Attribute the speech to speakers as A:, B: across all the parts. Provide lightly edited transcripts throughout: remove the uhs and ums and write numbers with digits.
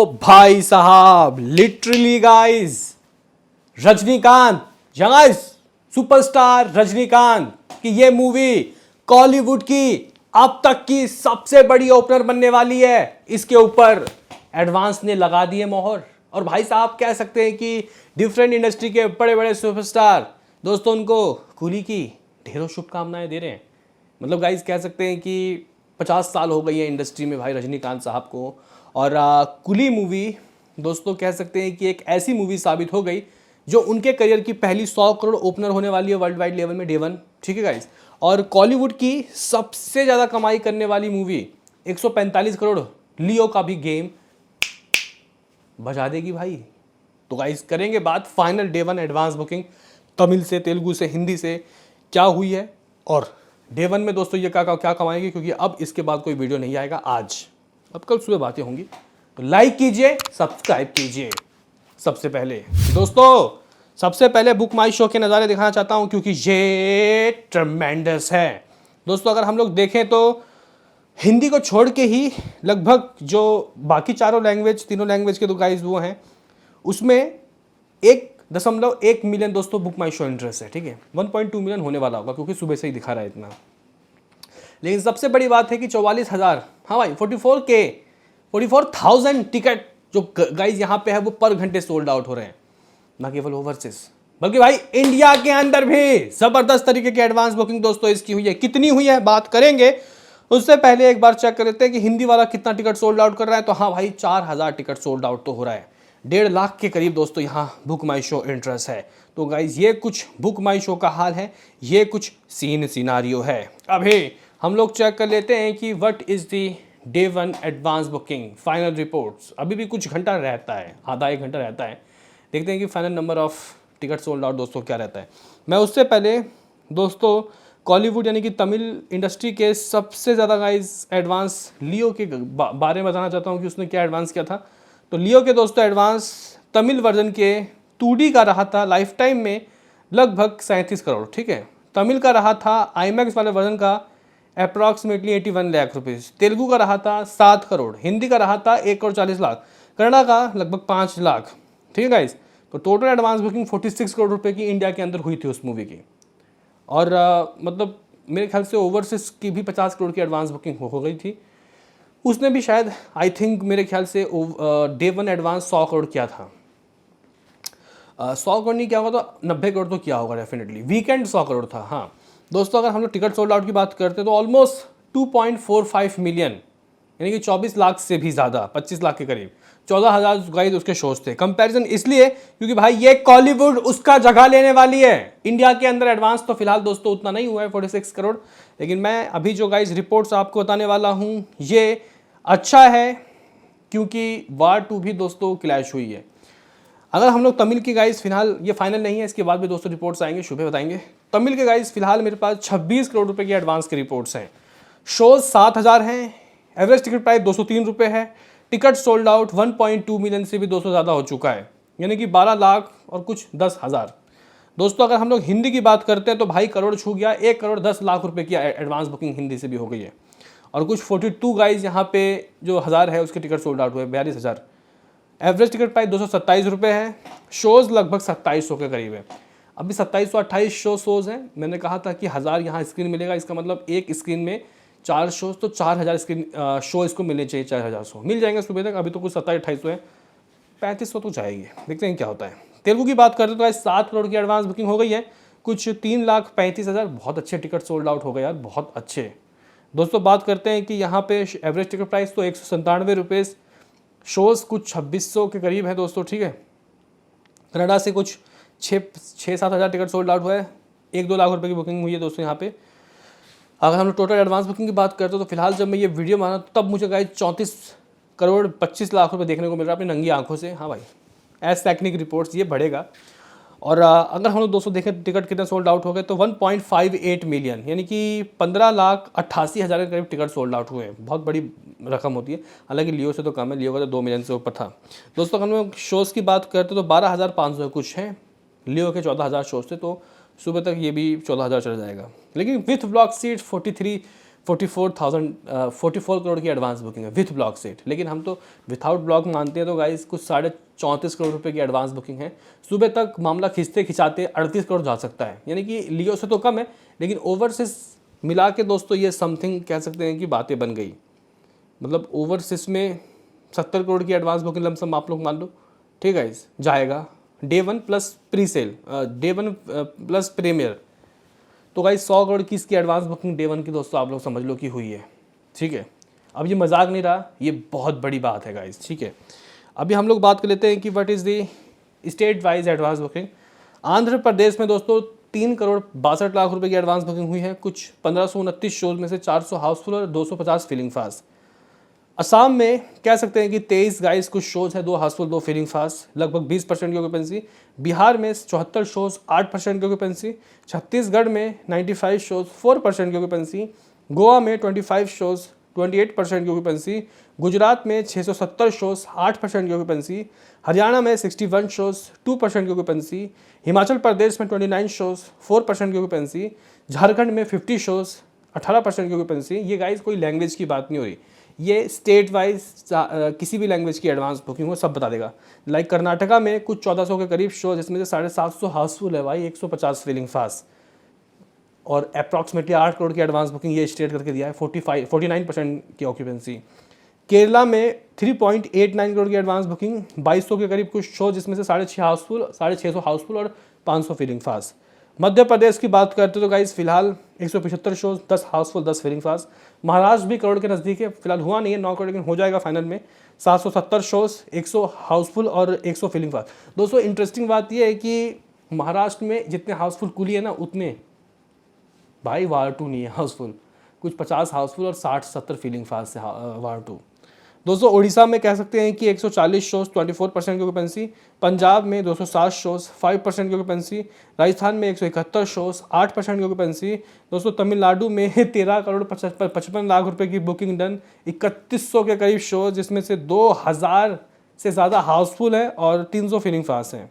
A: भाई साहब literally guys Rajinikanth guys superstar Rajinikanth की ये मूवी कॉलीवुड की अब तक की सबसे बड़ी ओपनर बनने वाली है। इसके ऊपर एडवांस ने लगा दिए मोहर और भाई साहब कह सकते हैं कि डिफरेंट इंडस्ट्री के बड़े बड़े सुपरस्टार दोस्तों उनको कुली की ढेरों शुभकामनाएं दे रहे हैं। मतलब गाइस कह सकते हैं कि 50 साल हो गई है इंडस्ट्री में भाई रजनीकांत साहब को। और कुली मूवी दोस्तों कह सकते हैं कि एक ऐसी मूवी साबित हो गई जो उनके करियर की पहली 100 करोड़ ओपनर होने वाली है वर्ल्ड वाइड लेवल में डे वन। ठीक है गाइस, और कॉलीवुड की सबसे ज़्यादा कमाई करने वाली मूवी 145 करोड़ लियो का भी गेम बजा देगी भाई। तो गाइस करेंगे बात final day one advance booking Tamil से, तेलुगु से, हिंदी से क्या हुई है और डे वन में दोस्तों ये क्या कमाएंगे, क्योंकि अब इसके बाद कोई वीडियो नहीं आएगा आज, अब कल सुबह बातें होंगी। तो लाइक कीजिए, सब्सक्राइब कीजिए। सबसे पहले दोस्तों सबसे पहले बुक माई शो के नज़ारे दिखाना चाहता हूं क्योंकि ये ट्रेमेंडस है। दोस्तों अगर हम लोग देखें तो हिंदी को छोड़ के ही लगभग जो बाकी तीनों लैंग्वेज के तो गाइस वो हैं, उसमें 1.1 मिलियन दोस्तों बुक माई शो इंटरेस्ट है। ठीक है, 1.2 मिलियन होने वाला होगा क्योंकि सुबह से ही दिखा रहा है इतना। लेकिन सबसे बड़ी बात है कि 44,000, हाँ भाई 44,000 टिकट जो गाइज यहाँ पे है वो पर घंटे सोल्ड आउट हो रहे हैं, ना केवल ओवरसीज बल्कि भाई इंडिया के अंदर भी जबरदस्त तरीके की एडवांस बुकिंग दोस्तों इसकी हुई है। कितनी हुई है बात करेंगे, उससे पहले एक बार चेक कर लेते हैं कि हिंदी वाला कितना टिकट सोल्ड आउट कर रहा है। तो हाँ भाई 4,000 टिकट सोल्ड आउट तो हो रहा है, 1.5 लाख के करीब दोस्तों यहाँ बुक माई शो इंटरेस्ट है। तो गाइज ये कुछ बुक माई शो का हाल है, ये कुछ सिनारियो है। अभी हम लोग चेक कर लेते हैं कि what is the day one advance booking final reports. अभी भी कुछ घंटा रहता है, आधा एक घंटा रहता है, देखते हैं कि final number of ticket sold out दोस्तों क्या रहता है। मैं उससे पहले दोस्तों कॉलीवुड यानी कि तमिल इंडस्ट्री के सबसे ज़्यादा गाइज एडवांस लियो के बारे में बताना चाहता हूँ कि उसने क्या एडवांस किया था। तो लियो के दोस्तों एडवांस तमिल वर्जन के 2D का रहा था लाइफ टाइम में लगभग 37 करोड़। ठीक है, तमिल का रहा था IMAX वाले वर्जन का अप्रॉक्सीमेटली 81 लाख रुपीज़, तेलुगु का रहा था 7 करोड़, हिंदी का रहा था 1 करोड़ 40 लाख, कन्नड़ा का लगभग 5 लाख। ठीक है गाइस, तो टोटल एडवांस बुकिंग 46 करोड़ रुपए की इंडिया के अंदर हुई थी उस मूवी की। और मतलब मेरे ख्याल से ओवरसीज की भी 50 करोड़ की एडवांस बुकिंग हो गई थी। उसने भी शायद आई थिंक मेरे ख्याल से डे वन एडवांस 100 करोड़ किया था। 100 करोड़ नहीं किया होगा तो 90 करोड़ तो किया होगा डेफिनेटली। वीकेंड 100 करोड़ था। हाँ दोस्तों अगर हम लोग टिकट सोल्ड आउट की बात करते हैं तो ऑलमोस्ट 2.45 मिलियन यानी कि 24 लाख से भी ज़्यादा, 25 लाख के करीब, 14,000 गाइस उसके शोज थे। कंपैरिजन इसलिए क्योंकि भाई ये कॉलीवुड उसका जगह लेने वाली है इंडिया के अंदर। एडवांस तो फिलहाल दोस्तों उतना नहीं हुआ है 46 करोड़, लेकिन मैं अभी जो गाइस रिपोर्ट्स आपको बताने वाला हूँ ये अच्छा है क्योंकि वार 2 भी दोस्तों क्लैश हुई है। अगर हम लोग तमिल की गाइस फिलहाल ये फाइनल नहीं है, इसके बाद भी दोस्तों रिपोर्ट्स आएंगे, शुभ बताएंगे। तमिल के गाइस फिलहाल मेरे पास 26 करोड़ रुपए की एडवांस की रिपोर्ट्स हैं, शोज 7,000 हैं, एवरेज टिकट प्राइस 203 रुपये है, टिकट सोल्ड आउट 1.2 मिलियन से भी 200 ज़्यादा हो चुका है, यानी कि 12 लाख और कुछ 10,000। दोस्तों अगर हम लोग हिंदी की बात करते हैं तो भाई करोड़ छू गया, 1 करोड़ 10 लाख रुपये की एडवांस बुकिंग हिंदी से भी हो गई है। और कुछ 42 गाइज यहाँ पे जो हज़ार है उसके टिकट सोल्ड आउट हुए 42,000। एवरेज टिकट प्राइस 227 रुपये है, शोज़ लगभग 2700 के करीब है। अभी 2728 शोज़ हैं। मैंने कहा था कि 1000 यहाँ स्क्रीन मिलेगा, इसका मतलब एक स्क्रीन में 4 शोज़, तो 4000 स्क्रीन शो इसको मिलने चाहिए, 4000 शो मिल जाएंगे सुबह तक। अभी तो कुछ 2700 है, 3500 तो जाएगी, देखते हैं क्या होता है। तेलुगु की बात करते तो 7 करोड़ की एडवांस बुकिंग हो गई है, कुछ 3,35,000, बहुत अच्छे टिकट सोल्ड आउट हो गए यार, बहुत अच्छे। दोस्तों बात करते हैं कि यहाँ पे एवरेज टिकट प्राइस तो 197 रुपये, शोज़ कुछ 2600 के करीब है दोस्तों। ठीक है, कनाडा से कुछ 6-7 हज़ार टिकट सोल्ड आउट हुआ है, 1-2 लाख रुपए की बुकिंग हुई है दोस्तों यहाँ पे। अगर हम लोग टोटल एडवांस बुकिंग की बात करते हो तो फिलहाल जब मैं ये वीडियो बना तब मुझे गाइस 34 करोड़ 25 लाख रुपए देखने को मिल रहा है अपनी नंगी आंखों से। हाँ भाई एज टेक्निक रिपोर्ट्स ये बढ़ेगा। और अगर हम लोग दोस्तों देखें टिकट कितने सोल्ड आउट हो गए तो 1.58 मिलियन यानी कि 15,88,000 के करीब टिकट सोल्ड आउट हुए हैं, बहुत बड़ी रकम होती है। हालांकि लियो से तो कम है, लियो का तो 2 मिलियन से ऊपर था। दोस्तों हम लोग शोज़ की बात करते तो 12,500 कुछ हैं, लियो के 14,000 शोज़ थे, तो सुबह तक ये भी 14,000 चल जाएगा। लेकिन विथ ब्लॉक सीट 44 करोड़ की एडवांस बुकिंग है विथ ब्लॉक सीट, लेकिन हम तो विथाउट ब्लॉक मानते हैं तो गाइस कुछ 34.5 करोड़ रुपए की एडवांस बुकिंग है। सुबह तक मामला खींचते खिंचाते 38 करोड़ जा सकता है, यानी कि लियो से तो कम है, लेकिन ओवरसीज मिला के दोस्तों ये समथिंग कह सकते हैं कि बातें बन गई। मतलब ओवरसीज में 70 करोड़ की एडवांस बुकिंग लमसम आप लोग मान लो, ठीक है, जाएगा day 1 plus pre sale, day 1 plus premiere, तो गाइस 100 करोड़ की इसकी एडवांस बुकिंग डे 1 की दोस्तों आप लोग समझ लो कि हुई है, ठीक है। अब ये मजाक नहीं रहा, ये बहुत बड़ी बात है गाइस, ठीक है। अभी हम लोग बात कर लेते हैं कि what is the state wise advance booking. Andhra Pradesh में दोस्तों 3 करोड़ 62 लाख रुपए की एडवांस बुकिंग हुई है, कुछ 1529 शोज में से 400 हाउसफुल और 250 फीलिंग फास्ट। असम में कह सकते हैं कि 23 गाइस कुछ शोज है, 2 हाउसफुल 2 फीलिंग फास्ट, लगभग 20% की ऑक्यूपेंसी। बिहार में 74 शोज 8% की ऑक्यूपेंसी। छत्तीसगढ़ में 95 शोज 4% की ऑक्यूपेंसी। गोवा में 25 शोज 28% की ऑक्यूपेंसी। गुजरात में 670 शोज 8% की ऑक्यूपेंसी। हरियाणा में 61 शोज 2% की ऑक्यूपेंसी। हिमाचल प्रदेश में 29 शोज 4% की ऑक्यूपेंसी। झारखंड में 50 शोज 18% की ऑक्यूपेंसी। ये गाइस कोई लैंग्वेज की बात नहीं हो रही, ये स्टेट वाइज किसी भी लैंग्वेज की एडवांस बुकिंग हो सब बता देगा। लाइक कर्नाटका में कुछ 1400 के करीब शो, जिसमें से 750 हाउसफुल है भाई, 150 फीलिंग फास्ट, और अप्रॉक्सीमेटली 8 करोड़ की एडवांस बुकिंग ये स्टेट करके दिया है, 49% की ऑक्यूपेंसी। केरला में 3.89 करोड़ की एडवांस बुकिंग, 2200 के करीब कुछ शो, जिसमें से 650 हाउसफुल और 500 फीलिंग फास्ट। मध्य प्रदेश की बात करते तो गाइस फिलहाल 175 shows, 10 Housefull 10 feeling fast. Maharashtra भी करोड़ के नज़दीक है, फिलहाल हुआ नहीं है 9 करोड़, लेकिन हो जाएगा फाइनल में। 770 शोज, 100 हाउसफुल और 100 फीलिंग फास्ट। दोस्तों इंटरेस्टिंग बात यह है कि महाराष्ट्र में जितने हाउसफुल कुली है ना, उतने भाई वार 2 नहीं है हाउसफुल, कुछ 50 हाउसफुल और 60-70 फीलिंग फास्ट है वार 2। दोस्तों उड़ीसा में कह सकते हैं कि 140 शोज 24% की ऑक्यूपेंसी। पंजाब में 207 शोज 5% की ऑक्यूपेंसी। राजस्थान में 171 शोज 8% की ऑक्यूपेंसी। दोस्तों तमिलनाडु में 13 करोड़ 55 लाख रुपए की बुकिंग डन, 3100 के करीब शोज, जिसमें से 2000 से ज़्यादा हाउसफुल है और 300 फीलिंग फास्ट हैं।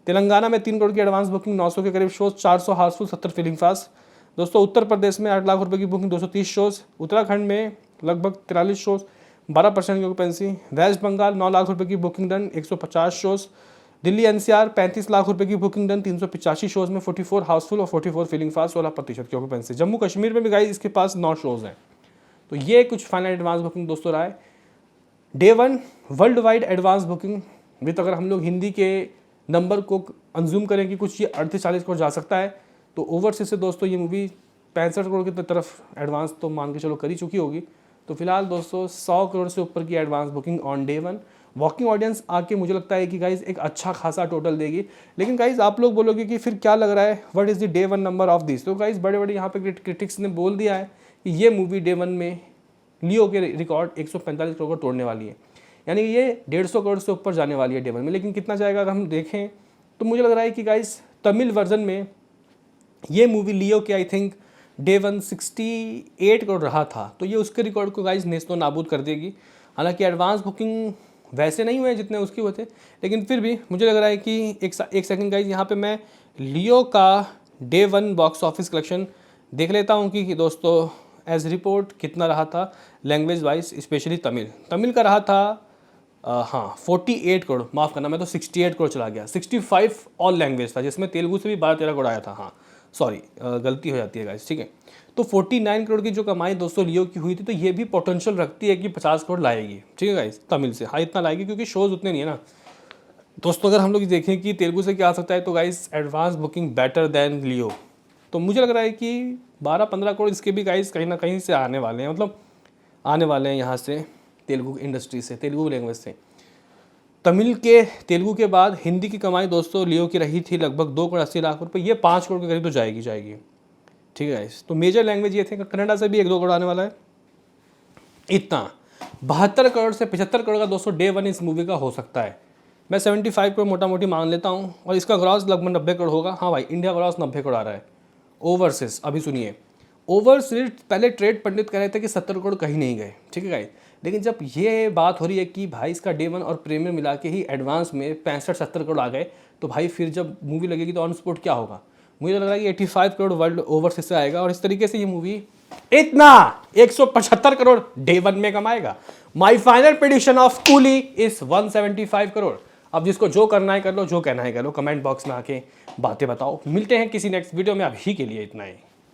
A: तेलंगाना में 3 करोड़ की एडवांस बुकिंग, 900 के करीब शोज, 400 हाउसफुल 70 फीलिंग फास्ट। दोस्तों उत्तर प्रदेश में 8 लाख रुपए की बुकिंग, 230 शोज। उत्तराखंड में लगभग 43 शोज, 12% की ऑक्यूपेंसी। वेस्ट बंगाल 9 लाख रुपए की booking done, 150 shows. Delhi NCR 35 lakh रुपए की बुकिंग डन, 385 शोज में 44 हाउसफुल और 44 फीलिंग फास्ट, 16% की ऑक्यूपेंसी। जम्मू कश्मीर में भी गाइस इसके पास 9 शोज हैं। तो ये कुछ फाइनल एडवांस बुकिंग दोस्तों रहा है। Day 1 world wide advance booking with, अगर हम लोग हिंदी के नंबर को कंज्यूम करें कि कुछ ये 38-40 करोड़ जा सकता है, तो ओवरसीज से दोस्तों ये मूवी 65 करोड़ की तरफ एडवांस तो मान के चलो कर ही चुकी होगी। तो फिलहाल दोस्तों 100 करोड़ से ऊपर की advance booking on day 1। Walking audience आके मुझे लगता है कि गाइज एक अच्छा खासा टोटल देगी। लेकिन गाइज आप लोग बोलोगे कि फिर क्या लग रहा है, what is the day 1 number of this. तो गाइज बड़े बड़े यहाँ पे क्रिटिक्स ने बोल दिया है कि ये मूवी डे 1 में लियो के रिकॉर्ड 145 करोड़ को तोड़ने वाली है, यानी कि ये 150 करोड़ से ऊपर जाने वाली है डे 1 में। लेकिन कितना जाएगा अगर हम देखें तो मुझे लग रहा है कि गाइज तमिल वर्जन में ये मूवी लियो के आई थिंक डे 1 68 करोड़ रहा था, तो ये उसके रिकॉर्ड को गाइज नेस्तो नाबूद कर देगी। हालांकि एडवांस बुकिंग वैसे नहीं हुए जितने उसके हुए थे, लेकिन फिर भी मुझे लग रहा है कि एक सेकंड गाइज यहाँ पे मैं लियो का डे 1 बॉक्स ऑफिस कलेक्शन देख लेता हूँ कि दोस्तों एज रिपोर्ट कितना रहा था लैंग्वेज वाइज, स्पेशली तमिल का रहा था 48 करोड़, माफ़ करना मैं तो 68 करोड़ चला गया। 65 ऑल लैंग्वेज था, जिसमें तेलुगु से भी 12-13 करोड़ आया था। हाँ सॉरी, गलती हो जाती है गाइस, ठीक है। तो 49 करोड़ की जो कमाई दोस्तों लियो की हुई थी, तो ये भी पोटेंशियल रखती है कि 50 करोड़ लाएगी, ठीक है गाइस, तमिल से। हाँ इतना लाएगी क्योंकि शोज उतने नहीं है ना दोस्तों। अगर हम लोग देखें कि तेलुगु से क्या आ सकता है, तो guys advance booking better than Leo. तो मुझे लग रहा है कि 12-15 करोड़ इसके भी गाइस कहीं ना कहीं से आने वाले हैं, मतलब आने वाले हैं यहाँ से, तेलुगु इंडस्ट्री से, तेलुगु लैंग्वेज से। तेलुगु के बाद हिंदी की कमाई दोस्तों लियो की रही थी लगभग 2 करोड़ 80 लाख रुपए, ये 5 करोड़ के करीब तो जाएगी, ठीक है गाइस। तो मेजर लैंग्वेज ये थे, कन्नड़ा से भी 1-2 करोड़ आने वाला है। इतना 72 करोड़ से 75 करोड़ का दोस्तों डे 1 इस मूवी का हो सकता है। मैं 75 करोड़ मोटा मोटी मान लेता हूँ, और इसका ग्रॉस लगभग 90 करोड़ होगा। हाँ भाई, इंडिया ग्रॉस 90 करोड़ आ रहा है ओवरसीज। अभी सुनिए, ओवरसीज पहले ट्रेड पंडित कह रहे थे कि 70 करोड़ कहीं नहीं गए, ठीक है गाइस। लेकिन जब ये बात हो रही है कि भाई इसका डे 1 और प्रीमियर मिला के ही एडवांस में 65-70 करोड़ आ गए, तो भाई फिर जब मूवी लगेगी तो ऑन स्पॉट क्या होगा। मुझे लग रहा है कि 85 करोड़ वर्ल्ड ओवरसीज से आएगा, और इस तरीके से ये मूवी इतना 175 करोड़ डे 1 में कमाएगा। My final prediction of coolie is 175 crore. अब जिसको जो करना है कर लो, जो कहना है कर लो, कमेंट बॉक्स में आके बातें बताओ। मिलते हैं किसी नेक्स्ट वीडियो में, अभी के लिए इतना ही।